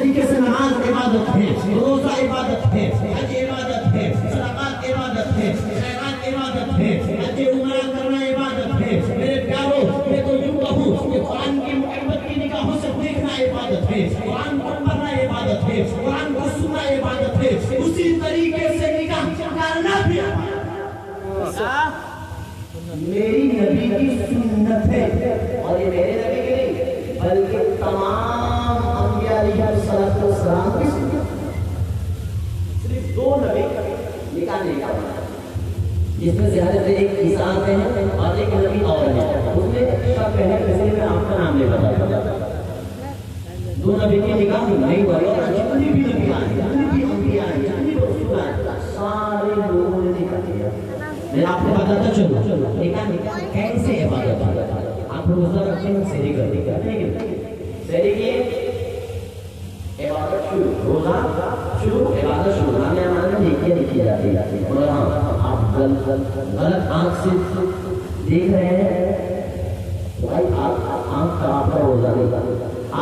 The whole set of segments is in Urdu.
طریقے سے نماز عبادت ہے، روزہ عبادت ہے، حج عبادت ہے، صدقات عبادت ہے، خیرات عبادت ہے، حج عمرہ کرنا عبادت ہے۔ میرے پیارو، میں تو یوں کہوں کہ قرآن کی محبت کی نگاہوں سے دیکھنا عبادت ہے، قرآن کو پڑھنا عبادت ہے، قرآن کو سننا عبادت ہے، اسی طریقے سے نگاہ کرنا بھی میری نبی کی سنت ہے، اور یہ میرے نبی کی نہیں بلکہ تمام انبیاء علیہ السلام کی سنت۔ صرف دو نبی نکاح نہیں کرنا، جس میں سے حضرت ایک عیسیٰ آتے ہیں اور ایک نبی اور ہے، اس میں سب پہلے کسی میں آپ کا نام لے بتا دو نبی کی نکاح نہیں ہوئی، اور جتنی بھی نبی آئے، جتنی بھی انبیاء آئے، جتنی بھی رسول آئے، سارے لوگوں نے نکاح کیا۔ میں آپ کو بتاتا چلوں نکاح کیسے عبادت ہے۔ آپ روزہ رکھتے ہیں، سحری کرتے ہیں، سحری کی عبادت شروع، روزہ شروع، عبادت شروع، ہمیں ہمارے نیکیاں لکھی جاتی ہے۔ اور ہاں آپ غلط آنکھ سے دیکھ رہے ہیں، بھائی آپ آنکھ کا آپ کا روزہ نہیں،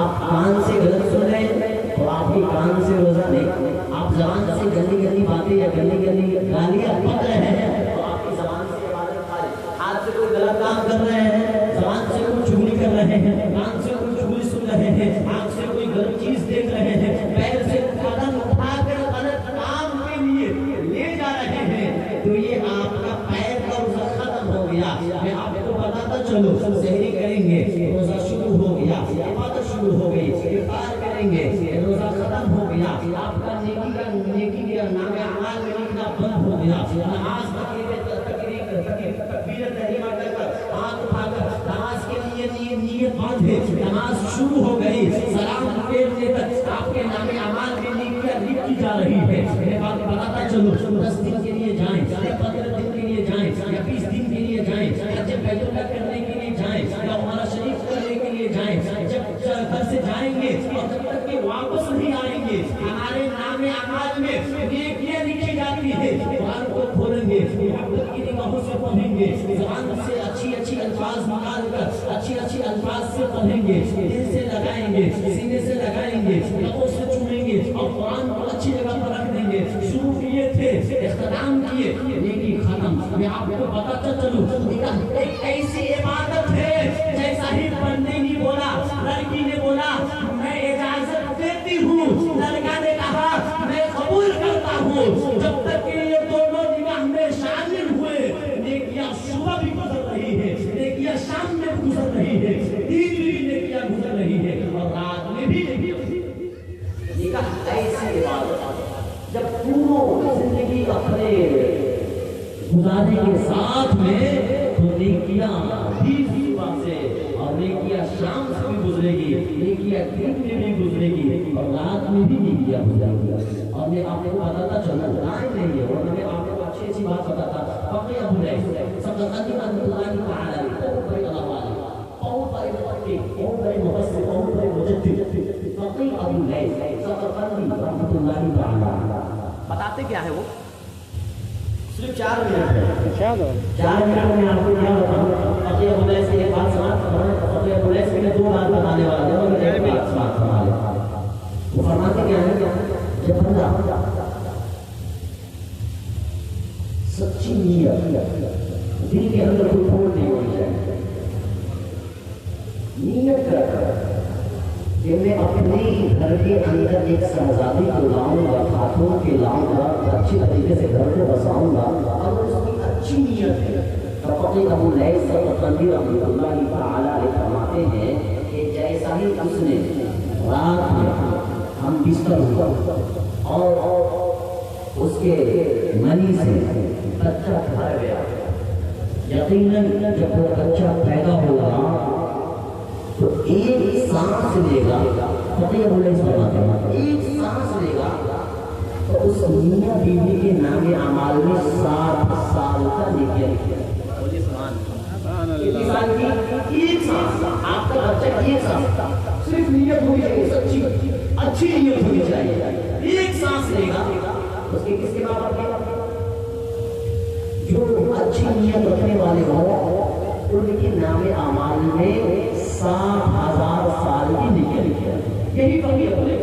آپ کان سے غلط سن رہے ہیں تو آپ کی کان سے روزہ نہیں، آپ زبان سے گندی گندی باتیں یا گندی گندی گالیاں پڑھ رہے ہیں تو آپ کی زبان سے عبادت خارج، ہاتھ سے کوئی غلط کام کر رہے ہیں، زبان سے کوئی چغلی کر رہے ہیں، کان سے کوئی چغلی سن رہے ہیں، آنکھ سے کوئی غلط چیز دیکھ رہے ہیں، پیر سے قدم اٹھا کر غلط کام کے لیے لے جا رہے ہیں، تو یہ آپ کا پیر کا روزہ ختم ہو گیا۔ میں آپ کو بتاتا چلو، سحری کریں گے، روزہ شروع ہو گیا، عبادت شروع ہو گئی، افطار کریں گے، روزہ ختم ہو گیا، آپ کا نیکی کا نام اعمال میں لکھنا بند ہو گیا، نماز تکبیر تحریمہ کر کر ہاتھ اٹھا کر نماز کے لیے نیت باندھے، نماز شروع ہو گئی، سلام پھیرنے تک آپ کے نام اعمال میں نیکیاں لکھی جا رہی ہے۔ میں بات بتاتا چلو، 10 دن کے لیے جائیں، 15 دن کے لیے جائیں، یا 20 دن کے لیے جائیں، حج بیت اللہ کرنے کے لیے جائیں، یا عمرہ شریف کرنے کے لیے جائیں، جب گھر سے جائیں گے اور جب تک کہ واپس نہیں آئیں گے، ہمارے نام اعمال میں نیکیاں لکھی جاتی ہے۔ قرآن کو کھولیں گے، محبت کی نگاہوں سے پڑھیں گے، زبان سے اچھی اچھی الفاظ نکال کر اچھی اچھی الفاظ سے پڑھیں گے، دل سے لگائیں گے، سینے سے لگائیں گے، لبوں سے چومیں گے اور قرآن کو اچھی جگہ پر رکھ دیں گے۔ شروع کیے تھے، اختتام کیے، نیکی ختم۔ میں آپ کو بتاتا چلوں، نکاح ایک ایسی عبادت ہے جیسا ہی بندے نے بولا، لڑکی نے بولا میں اجازت دیتی ہوں، لڑکا نے کہا میں قبول کرتا ہوں، جب تک کہ یہ دونوں نکاح میں شامل ہوئے، نیکیاں صبح بھی گزر رہی ہے، نیکیاں شام میں گزر رہی ہے، دن بھی نیکیاں گزر رہی ہے، اور رات میں بھی نکاح ایسی عبادت جب پوروں زندگی اپنے گزارنے کے ساتھ میں تو نیکیاں بھی صبح سے اور نیکیاں شام سے بھی گزرے گی، نیکیاں دن میں بھی گزرے گی اور رات میں بھی نیکیاں گزرے گی۔ اور میں آپ کو بتاتا چلوں، ٹائم نہیں ہے، ورنہ میں آپ کو اچھی اچھی بات بتاتا۔ فقی ابو لیث صدقانی رحمۃ اللہ تعالی بہت بڑے علماء ہیں، بہت بڑے محقق، بہت بڑے مفسر، بہت بڑے مجدد، فقی ابو لیث صدقانی رحمۃ اللہ تعالی بتاتے کیا ہے وہ؟ صرف 4 منٹ ہے، 4 منٹ میں آپ کو کیا بتاؤں؟ فقی ابو لیث سے ایک بات سماعت فرمائیں۔ فقی ابو لیث میں 2 بات بتانے والا ہے اور ایک بات سماعت فرما لیں۔ وہ فرماتے کیا ہے؟ جب بندہ سچی نیت دل کے اندر کوئی پھوٹ نہیں ہونی چاہیے، نیت کر کہ میں اپنے گھر کے اندر ایک شہزادی کو لاؤں گا، خاتون کے لاؤں گا، اچھی طریقے سے گھر کو بساؤں گا، اور اس کی اچھی نیت ہے۔ تو فقی ابو لیث صدقانی رحمۃ اللہ تعالی علیہ فرماتے ہیں کہ جیسا ہی اس نے رات میں ہم بستر ہوا اور اس کے منی سے بچہ گھر گیا، یقیناً جب وہ بچہ پیدا ہوگا تو ایک سانس لے گا، فقی ابو لیث فرماتے ہیں ایک سانس لے گا تو اس میاں بیوی کے نام اعمال میں 7 سال کا نیکیاں لکھی جائے۔ کتنی سال کی؟ ایک سانس۔ آپ کا بچہ ایک سانس، صرف نیت ہونی چاہیے، سچی اچھی نیت ہونی چاہیے۔ ایک سانس لے گا، اس کے کس کے ماں باپ کے؟ جو اچھی نیت رکھنے والے ہوں ان کے نام اعمال میں 7,000 سال کی نیکیاں لکھی جائیں۔ یہی فقی ابو لیث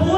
2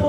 2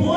2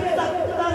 70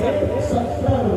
70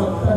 70